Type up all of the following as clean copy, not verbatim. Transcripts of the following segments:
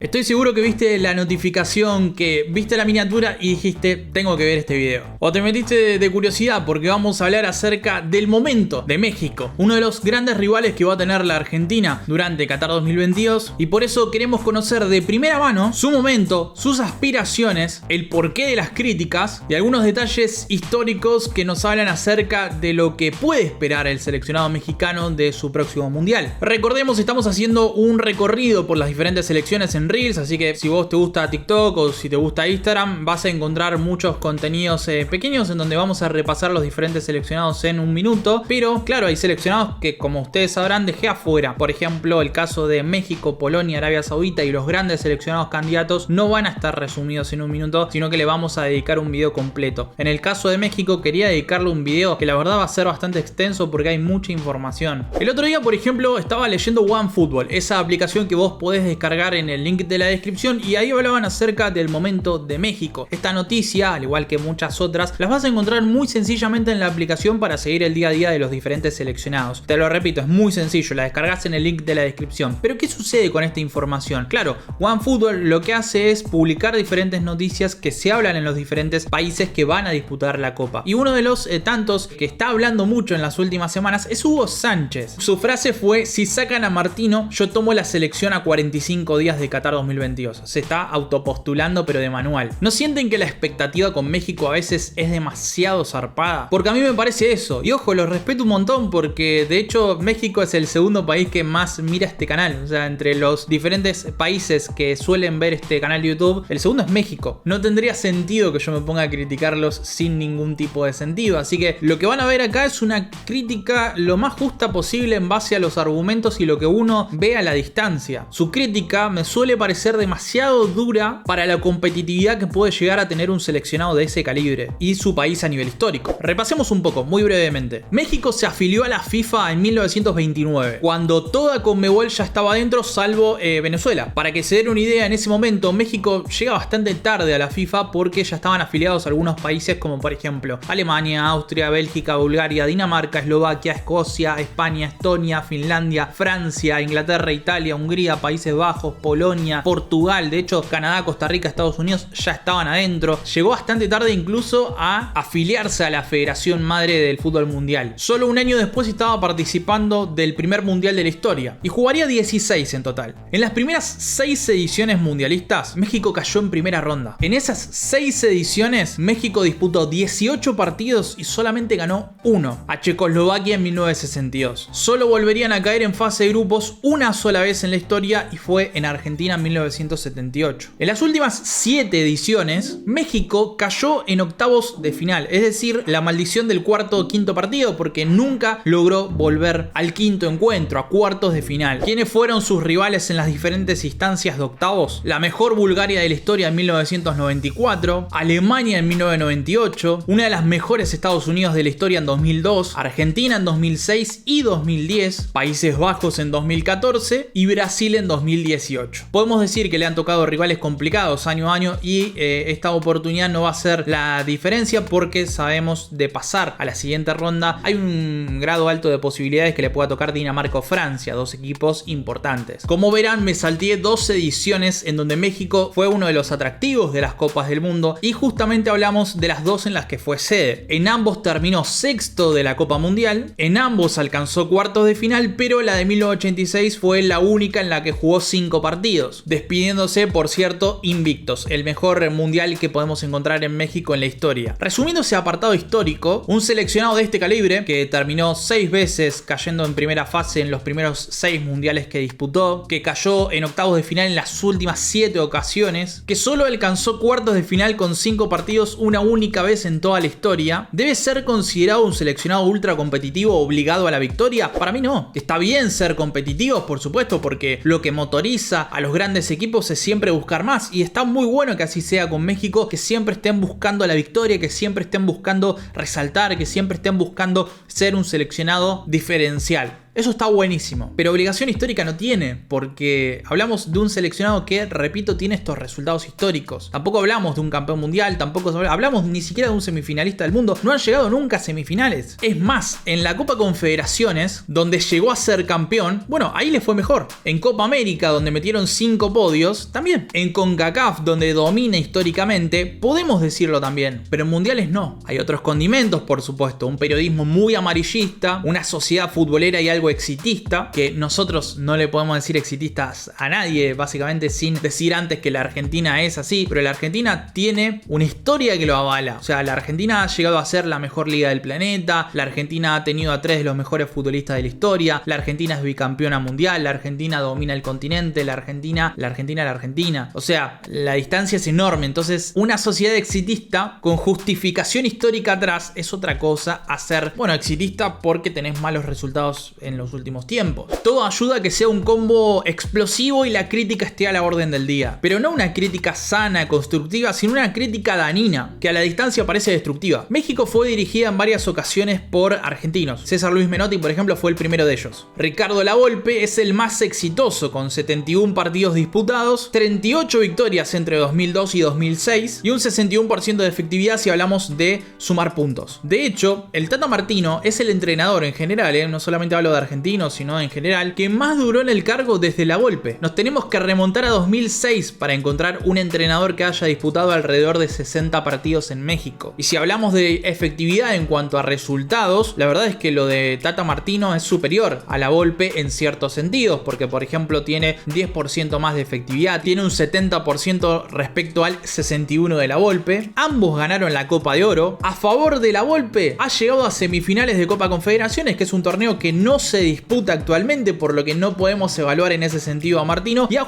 Estoy seguro que viste la notificación, que viste la miniatura y dijiste, tengo que ver este video. O te metiste de curiosidad porque vamos a hablar acerca del momento de México, uno de los grandes rivales que va a tener la Argentina durante Qatar 2022. Y por eso queremos conocer de primera mano su momento, sus aspiraciones, el porqué de las críticas y algunos detalles históricos que nos hablan acerca de lo que puede esperar el seleccionado mexicano de su próximo mundial. Recordemos, estamos haciendo un recorrido por las diferentes selecciones en Reels, así que si vos te gusta TikTok o si te gusta Instagram, vas a encontrar muchos contenidos pequeños en donde vamos a repasar los diferentes seleccionados en un minuto. Pero claro, hay seleccionados que, como ustedes sabrán, dejé afuera. Por ejemplo, el caso de México, Polonia, Arabia Saudita y los grandes seleccionados candidatos no van a estar resumidos en un minuto, sino que le vamos a dedicar un video completo. En el caso de México quería dedicarle un video que la verdad va a ser bastante extenso porque hay mucha información. El otro día, por ejemplo, estaba leyendo OneFootball, esa aplicación que vos podés descargar en el link de la descripción, y ahí hablaban acerca del momento de México. Esta noticia, al igual que muchas otras, las vas a encontrar muy sencillamente en la aplicación para seguir el día a día de los diferentes seleccionados. Te lo repito, es muy sencillo, la descargas en el link de la descripción. Pero ¿qué sucede con esta información? Claro, OneFootball lo que hace es publicar diferentes noticias que se hablan en los diferentes países que van a disputar la Copa. Y uno de los tantos que está hablando mucho en las últimas semanas es Hugo Sánchez. Su frase fue: si sacan a Martino, yo tomo la selección a 45 días de Qatar 2022. Se está autopostulando, pero de manual. ¿No sienten que la expectativa con México a veces es demasiado zarpada? Porque a mí me parece eso. Y ojo, los respeto un montón porque de hecho México es el segundo país que más mira este canal. O sea, entre los diferentes países que suelen ver este canal de YouTube, el segundo es México. No tendría sentido que yo me ponga a criticarlos sin ningún tipo de sentido. Así que lo que van a ver acá es una crítica lo más justa posible en base a los argumentos y lo que uno ve a la distancia. Su crítica me suele parecer demasiado dura para la competitividad que puede llegar a tener un seleccionado de ese calibre y su país a nivel histórico. Repasemos un poco, muy brevemente. México se afilió a la FIFA en 1929, cuando toda Conmebol ya estaba dentro, salvo Venezuela. Para que se den una idea, en ese momento México llega bastante tarde a la FIFA porque ya estaban afiliados a algunos países como por ejemplo Alemania, Austria, Bélgica, Bulgaria, Dinamarca, Eslovaquia, Escocia, España, Estonia, Finlandia, Francia, Inglaterra, Italia, Hungría, Países Bajos, Polonia, Portugal. De hecho, Canadá, Costa Rica, Estados Unidos ya estaban adentro. Llegó bastante tarde incluso a afiliarse a la Federación Madre del Fútbol Mundial. Solo un año después estaba participando del primer mundial de la historia y jugaría 16 en total. En las primeras 6 ediciones mundialistas, México cayó en primera ronda. En esas 6 ediciones, México disputó 18 partidos y solamente ganó uno, a Checoslovaquia en 1962. Solo volverían a caer en fase de grupos una sola vez en la historia y fue en Argentina en 1978. En las últimas 7 ediciones, México cayó en octavos de final, es decir, la maldición del cuarto o quinto partido, porque nunca logró volver al quinto encuentro, a cuartos de final. ¿Quiénes fueron sus rivales en las diferentes instancias de octavos? La mejor Bulgaria de la historia en 1994, Alemania en 1998, una de las mejores Estados Unidos de la historia en 2002, Argentina en 2006 y 2010, Países Bajos en 2014 y Brasil en 2018. Podemos decir que le han tocado rivales complicados año a año y esta oportunidad no va a ser la diferencia porque sabemos de pasar a la siguiente ronda hay un grado alto de posibilidades que le pueda tocar Dinamarca o Francia, dos equipos importantes. Como verán, me salteé 2 ediciones en donde México fue uno de los atractivos de las Copas del Mundo y justamente hablamos de las 2 en las que fue sede. En ambos terminó sexto de la Copa Mundial, en ambos alcanzó cuartos de final, pero la de 1986 fue la única en la que jugó 5 partidos, despidiéndose, por cierto, invictos, el mejor mundial que podemos encontrar en México en la historia. Resumiendo ese apartado histórico, un seleccionado de este calibre, que terminó 6 veces cayendo en primera fase en los primeros 6 mundiales que disputó, que cayó en octavos de final en las últimas 7 ocasiones, que solo alcanzó cuartos de final con 5 partidos una única vez en toda la historia, ¿debe ser considerado un seleccionado ultra competitivo obligado a la victoria? Para mí no. Está bien ser competitivos, por supuesto, porque lo que motoriza a los grandes equipos es siempre buscar más, y está muy bueno que así sea con México, que siempre estén buscando la victoria, que siempre estén buscando resaltar, que siempre estén buscando ser un seleccionado diferencial. Eso está buenísimo. Pero obligación histórica no tiene, porque hablamos de un seleccionado que, repito, tiene estos resultados históricos. Tampoco hablamos de un campeón mundial, tampoco hablamos ni siquiera de un semifinalista del mundo. No han llegado nunca a semifinales. Es más, en la Copa Confederaciones, donde llegó a ser campeón, bueno, ahí le fue mejor. En Copa América, donde metieron 5 podios, también. En CONCACAF, donde domina históricamente, podemos decirlo también. Pero en mundiales no. Hay otros condimentos, por supuesto. Un periodismo muy amarillista, una sociedad futbolera y algo exitista, que nosotros no le podemos decir exitistas a nadie, básicamente sin decir antes que la Argentina es así. Pero la Argentina tiene una historia que lo avala. O sea, la Argentina ha llegado a ser la mejor liga del planeta. La Argentina ha tenido a 3 de los mejores futbolistas de la historia. La Argentina es bicampeona mundial. La Argentina domina el continente. La Argentina. O sea, la distancia es enorme. Entonces, una sociedad exitista con justificación histórica atrás es otra cosa a ser, bueno, exitista porque tenés malos resultados en los últimos tiempos. Todo ayuda a que sea un combo explosivo y la crítica esté a la orden del día. Pero no una crítica sana, constructiva, sino una crítica danina, que a la distancia parece destructiva. México fue dirigida en varias ocasiones por argentinos. César Luis Menotti, por ejemplo, fue el primero de ellos. Ricardo Lavolpe es el más exitoso, con 71 partidos disputados, 38 victorias entre 2002 y 2006 y un 61% de efectividad si hablamos de sumar puntos. De hecho, el Tata Martino es el entrenador en general, no solamente hablo de argentinos, sino en general, que más duró en el cargo desde Lavolpe. Nos tenemos que remontar a 2006 para encontrar un entrenador que haya disputado alrededor de 60 partidos en México. Y si hablamos de efectividad en cuanto a resultados, la verdad es que lo de Tata Martino es superior a Lavolpe en ciertos sentidos, porque por ejemplo tiene 10% más de efectividad, tiene un 70% respecto al 61% de Lavolpe. Ambos ganaron la Copa de Oro. A favor de Lavolpe, ha llegado a semifinales de Copa Confederaciones, que es un torneo que no se disputa actualmente, por lo que no podemos evaluar en ese sentido a Martino, y ha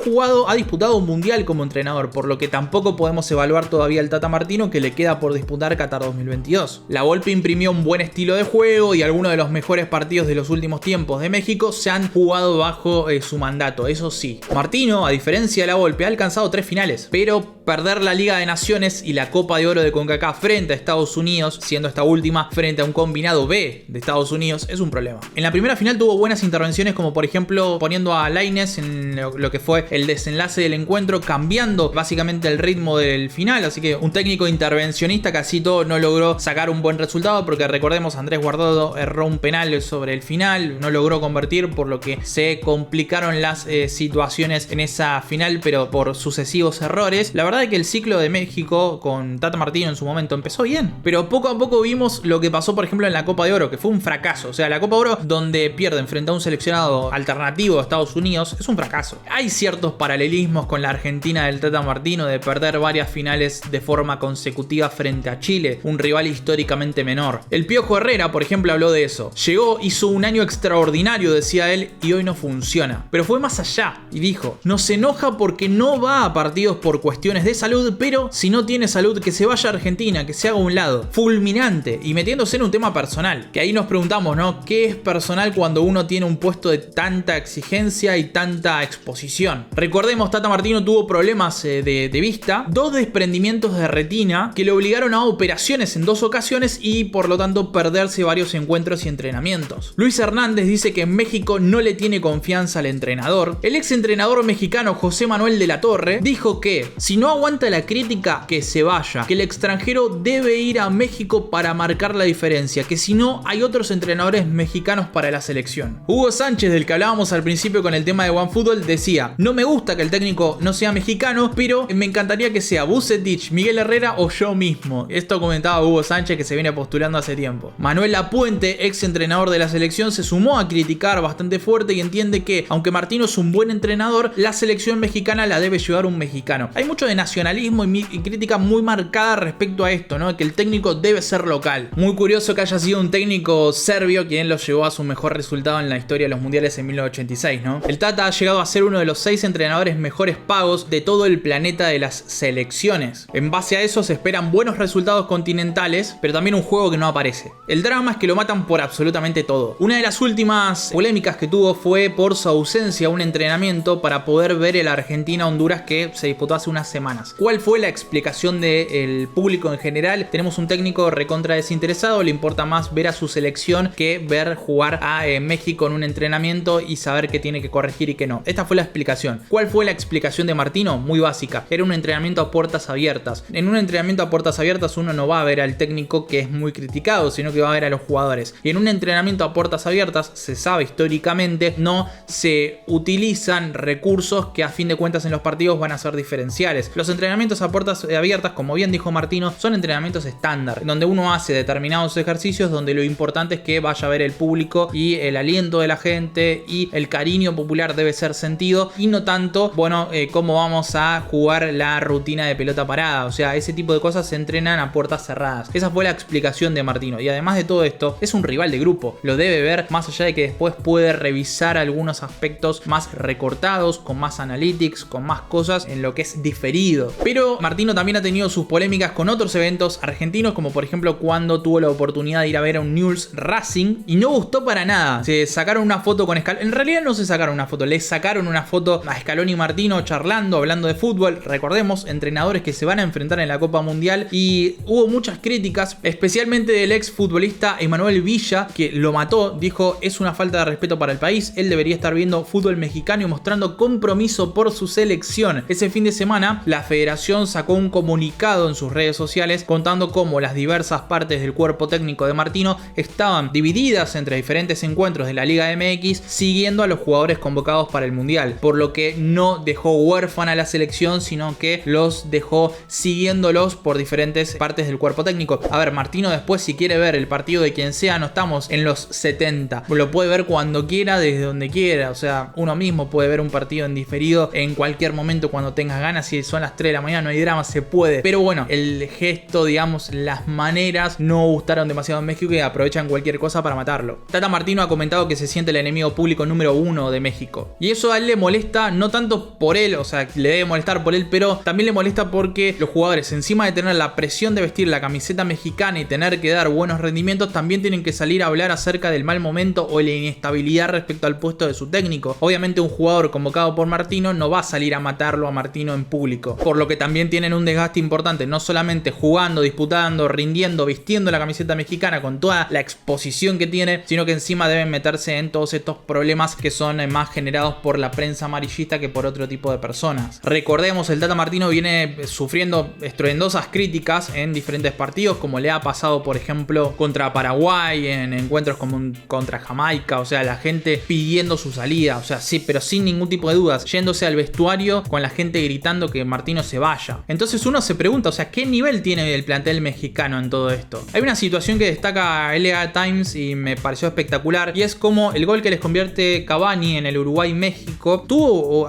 disputado un mundial como entrenador, por lo que tampoco podemos evaluar todavía al Tata Martino, que le queda por disputar Qatar 2022. Lavolpe imprimió un buen estilo de juego y algunos de los mejores partidos de los últimos tiempos de México se han jugado bajo su mandato, eso sí. Martino, a diferencia de Lavolpe, ha alcanzado 3 finales, pero perder la Liga de Naciones y la Copa de Oro de CONCACAF frente a Estados Unidos, siendo esta última frente a un combinado B de Estados Unidos, es un problema. En la primera final tuvo buenas intervenciones, como por ejemplo poniendo a Lainez en lo que fue el desenlace del encuentro, cambiando básicamente el ritmo del final, así que un técnico intervencionista casi todo no logró sacar un buen resultado, porque recordemos, Andrés Guardado erró un penal sobre el final, no logró convertir, por lo que se complicaron las situaciones en esa final, pero por sucesivos errores. La verdad es que el ciclo de México con Tata Martino en su momento empezó bien, pero poco a poco vimos lo que pasó por ejemplo en la Copa de Oro, que fue un fracaso. O sea, la Copa de Oro donde pierden frente a un seleccionado alternativo de Estados Unidos es un fracaso. Hay ciertos paralelismos con la Argentina del Tata Martino, de perder varias finales de forma consecutiva frente a Chile, un rival históricamente menor. El Piojo Herrera, por ejemplo, habló de eso. Llegó, hizo un año extraordinario, decía él, y hoy no funciona. Pero fue más allá y dijo: nos enoja porque no va a partidos por cuestiones de salud, pero si no tiene salud, que se vaya a Argentina, que se haga a un lado. Fulminante, y metiéndose en un tema personal, que ahí nos preguntamos, ¿no? ¿Qué es personal cuando uno tiene un puesto de tanta exigencia y tanta exposición? Recordemos, Tata Martino tuvo problemas de vista, 2 desprendimientos de retina que le obligaron a operaciones en 2 ocasiones y por lo tanto perderse varios encuentros y entrenamientos. Luis Hernández dice que en México no le tiene confianza al entrenador. El ex entrenador mexicano José Manuel de la Torre dijo que si no aguanta la crítica, que se vaya, que el extranjero debe ir a México para marcar la diferencia, que si no hay otros entrenadores mexicanos para la selección. Hugo Sánchez, del que hablábamos al principio con el tema de OneFootball, decía: no me gusta que el técnico no sea mexicano, pero me encantaría que sea Vucetich, Miguel Herrera o yo mismo. Esto comentaba Hugo Sánchez, que se viene postulando hace tiempo. Manuel Lapuente, ex entrenador de la selección, se sumó a criticar bastante fuerte y entiende que, aunque Martino es un buen entrenador, la selección mexicana la debe llevar un mexicano. Hay mucho de nacionalismo y crítica muy marcada respecto a esto, ¿no? Que el técnico debe ser local. Muy curioso que haya sido un técnico serbio quien lo llevó a su mejor resultado en la historia de los mundiales en 1986, ¿no? El Tata ha llegado a ser uno de los 6 entrenadores mejores pagos de todo el planeta de las selecciones. En base a eso se esperan buenos resultados continentales, pero también un juego que no aparece. El drama es que lo matan por absolutamente todo. Una de las últimas polémicas que tuvo fue por su ausencia a un entrenamiento para poder ver el Argentina-Honduras que se disputó hace unas semanas. ¿Cuál fue la explicación del público en general? Tenemos un técnico recontra desinteresado, le importa más ver a su selección que ver jugar a en México en un entrenamiento y saber qué tiene que corregir y qué no. Esta fue la explicación. ¿Cuál fue la explicación de Martino? Muy básica. Era un entrenamiento a puertas abiertas. En un entrenamiento a puertas abiertas uno no va a ver al técnico, que es muy criticado, sino que va a ver a los jugadores. Y en un entrenamiento a puertas abiertas, se sabe históricamente, no se utilizan recursos que a fin de cuentas en los partidos van a ser diferenciales. Los entrenamientos a puertas abiertas, como bien dijo Martino, son entrenamientos estándar, donde uno hace determinados ejercicios donde lo importante es que vaya a ver el público y el aliento de la gente y el cariño popular debe ser sentido, y no tanto, bueno, cómo vamos a jugar la rutina de pelota parada. O sea, ese tipo de cosas se entrenan a puertas cerradas. Esa fue la explicación de Martino. Y además de todo esto, es un rival de grupo. Lo debe ver, más allá de que después puede revisar algunos aspectos más recortados, con más analytics, con más cosas en lo que es diferido. Pero Martino también ha tenido sus polémicas con otros eventos argentinos, como por ejemplo cuando tuvo la oportunidad de ir a ver a un Newell's Racing y no gustó para nada. Se sacaron una foto con Scaloni. En realidad no se sacaron una foto, les sacaron una foto a Scaloni y Martino charlando, hablando de fútbol. Recordemos, entrenadores que se van a enfrentar en la Copa Mundial, y hubo muchas críticas, especialmente del ex futbolista Emanuel Villa, que lo mató. Dijo: es una falta de respeto para el país, él debería estar viendo fútbol mexicano y mostrando compromiso por su selección. Ese fin de semana la federación sacó un comunicado en sus redes sociales contando cómo las diversas partes del cuerpo técnico de Martino estaban divididas entre diferentes encuentros de la Liga MX, siguiendo a los jugadores convocados para el Mundial, por lo que no dejó huérfana a la selección, sino que los dejó siguiéndolos por diferentes partes del cuerpo técnico. A ver, Martino después, si quiere ver el partido de quien sea, no estamos en los 70, lo puede ver cuando quiera, desde donde quiera. O sea, uno mismo puede ver un partido en diferido en cualquier momento cuando tengas ganas. Si son las 3 de la mañana no hay drama, se puede. Pero bueno, el gesto, digamos, las maneras no gustaron demasiado en México y aprovechan cualquier cosa para matarlo. Tata Martino ha comentado que se siente el enemigo público número 1 de México, y eso a él le molesta, no tanto por él, o sea, le debe molestar por él, pero también le molesta porque los jugadores, encima de tener la presión de vestir la camiseta mexicana y tener que dar buenos rendimientos, también tienen que salir a hablar acerca del mal momento o la inestabilidad respecto al puesto de su técnico. Obviamente un jugador convocado por Martino no va a salir a matarlo a Martino en público, por lo que también tienen un desgaste importante, no solamente jugando, disputando, rindiendo, vistiendo la camiseta mexicana con toda la exposición que tiene, sino que encima deben meterse en todos estos problemas que son más generados por la prensa amarillista que por otro tipo de personas. Recordemos, el Tata Martino viene sufriendo estruendosas críticas en diferentes partidos, como le ha pasado por ejemplo contra Paraguay, en encuentros como contra Jamaica. O sea, la gente pidiendo su salida, o sea, sí, pero sin ningún tipo de dudas, yéndose al vestuario con la gente gritando que Martino se vaya. Entonces uno se pregunta, o sea, ¿qué nivel tiene el plantel mexicano en todo esto? Hay una situación que destaca LA Times y me pareció espectacular, y es como el gol que les convierte Cavani en el Uruguay-México tuvo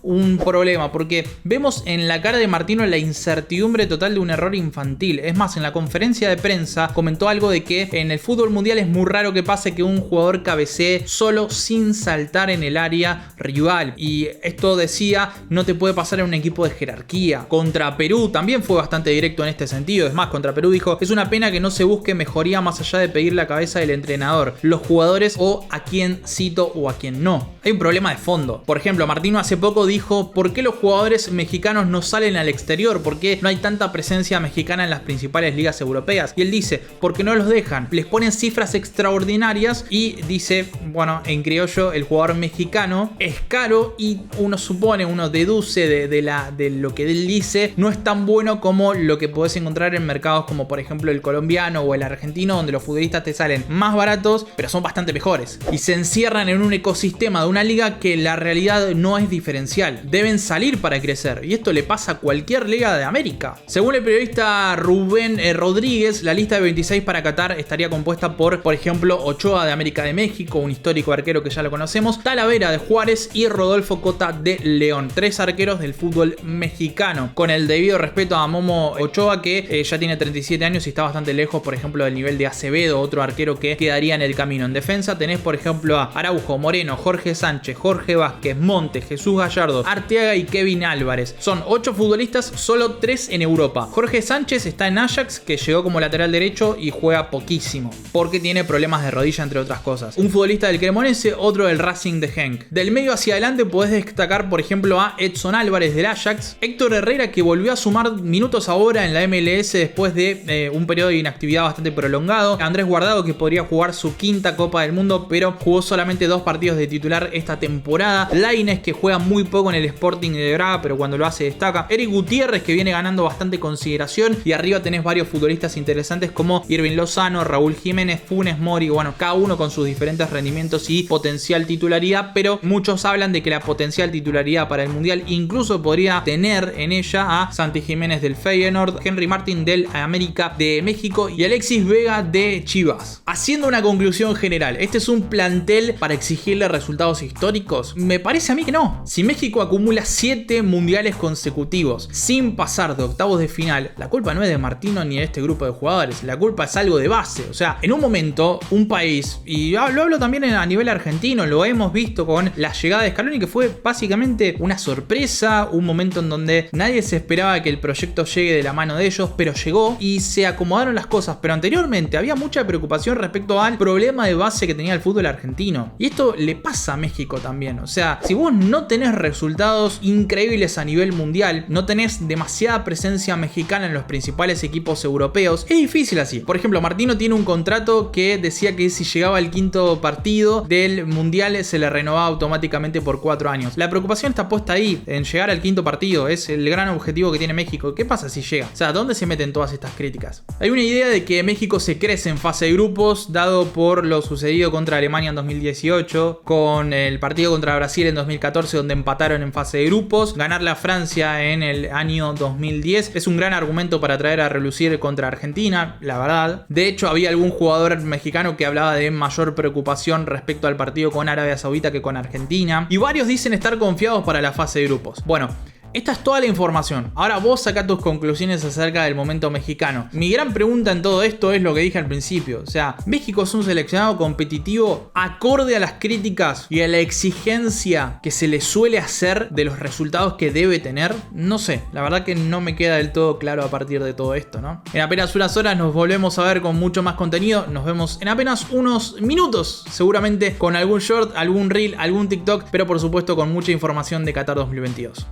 un problema, porque vemos en la cara de Martino la incertidumbre total de un error infantil. Es más, en la conferencia de prensa comentó algo de que en el fútbol mundial es muy raro que pase que un jugador cabecee solo sin saltar en el área rival, y esto decía, no te puede pasar en un equipo de jerarquía. Contra Perú también fue bastante directo en este sentido. Es más, contra Perú dijo: es una pena que no se busque mejoría más allá de pedir la cabeza del entrenador, los jugadores o a quién cito o a quién no. Hay un problema de fondo. Por ejemplo, Martino hace poco dijo: ¿por qué los jugadores mexicanos no salen al exterior? ¿Por qué no hay tanta presencia mexicana en las principales ligas europeas? Y él dice: porque no los dejan. Les ponen cifras extraordinarias y dice, bueno, en criollo, el jugador mexicano es caro y uno supone, uno deduce de lo que él dice, no es tan bueno como lo que podés encontrar en mercados como por ejemplo el colombiano o el argentino, donde los futbolistas te salen más baratos, pero son bastante mejores. Y se encierran en un ecosistema de una liga que la realidad no es diferencial. Deben salir para crecer. Y esto le pasa a cualquier liga de América. Según el periodista Rubén Rodríguez, la lista de 26 para Qatar estaría compuesta por ejemplo, Ochoa de América de México, un histórico arquero que ya lo conocemos, Talavera de Juárez y Rodolfo Cota de León. 3 arqueros del fútbol mexicano. Con el debido respeto a Momo Ochoa, que ya tiene 37 años y está bastante lejos, por ejemplo, del nivel de Acevedo, otro arquero que quedaría en el camino. En defensa tenés, por ejemplo, a Araujo, Moreno, Jorge Sánchez, Jorge Vázquez, Montes, Jesús Gallardo, Arteaga y Kevin Álvarez. Son 8 futbolistas, solo 3 en Europa. Jorge Sánchez está en Ajax, que llegó como lateral derecho y juega poquísimo, porque tiene problemas de rodilla, entre otras cosas. Un futbolista del Cremonese, otro del Racing de Genk. Del medio hacia adelante podés destacar, por ejemplo, a Edson Álvarez del Ajax, Héctor Herrera, que volvió a sumar minutos ahora en la MLS después de un periodo de inactividad bastante prolongado, Andrés Guardado, que podría jugar su 5ª esta Copa del Mundo, pero jugó solamente 2 partidos de titular esta temporada. Lainez, que juega muy poco en el Sporting de Braga, pero cuando lo hace destaca. Eric Gutiérrez, que viene ganando bastante consideración, y arriba tenés varios futbolistas interesantes como Irving Lozano, Raúl Jiménez, Funes Mori, bueno, cada uno con sus diferentes rendimientos y potencial titularidad, pero muchos hablan de que la potencial titularidad para el Mundial incluso podría tener en ella a Santi Jiménez del Feyenoord, Henry Martin del América de México y Alexis Vega de Chivas. Haciendo una conclusión general, ¿este es un plantel para exigirle resultados históricos? Me parece a mí que no. Si México acumula 7 mundiales consecutivos sin pasar de octavos de final, la culpa no es de Martino ni de este grupo de jugadores, la culpa es algo de base. O sea, en un momento, un país, y lo hablo también a nivel argentino, lo hemos visto con la llegada de Scaloni, que fue básicamente una sorpresa, un momento en donde nadie se esperaba que el proyecto llegue de la mano de ellos, pero llegó y se acomodaron las cosas. Pero anteriormente había mucha preocupación respecto al problema de base que tenía el fútbol argentino. Y esto le pasa a México también. O sea, si vos no tenés resultados increíbles a nivel mundial, no tenés demasiada presencia mexicana en los principales equipos europeos, es difícil así. Por ejemplo, Martino tiene un contrato que decía que si llegaba al quinto partido del mundial se le renovaba automáticamente por 4 años. La preocupación está puesta ahí, en llegar al quinto partido. Es el gran objetivo que tiene México. ¿Qué pasa si llega? O sea, ¿dónde se meten todas estas críticas? Hay una idea de que México se crece en fase de grupos, dado por lo sucedido contra Alemania en 2018, con el partido contra Brasil en 2014, donde empataron en fase de grupos. Ganarle a Francia en el año 2010 es un gran argumento para traer a relucir contra Argentina, la verdad. De hecho, había algún jugador mexicano que hablaba de mayor preocupación respecto al partido con Arabia Saudita que con Argentina. Y varios dicen estar confiados para la fase de grupos. Bueno, esta es toda la información. Ahora vos sacá tus conclusiones acerca del momento mexicano. Mi gran pregunta en todo esto es lo que dije al principio. O sea, México es un seleccionado competitivo acorde a las críticas y a la exigencia que se le suele hacer de los resultados que debe tener. No sé, la verdad que no me queda del todo claro a partir de todo esto, ¿no? En apenas unas horas nos volvemos a ver con mucho más contenido. Nos vemos en apenas unos minutos, seguramente con algún short, algún reel, algún TikTok, pero por supuesto con mucha información de Qatar 2022.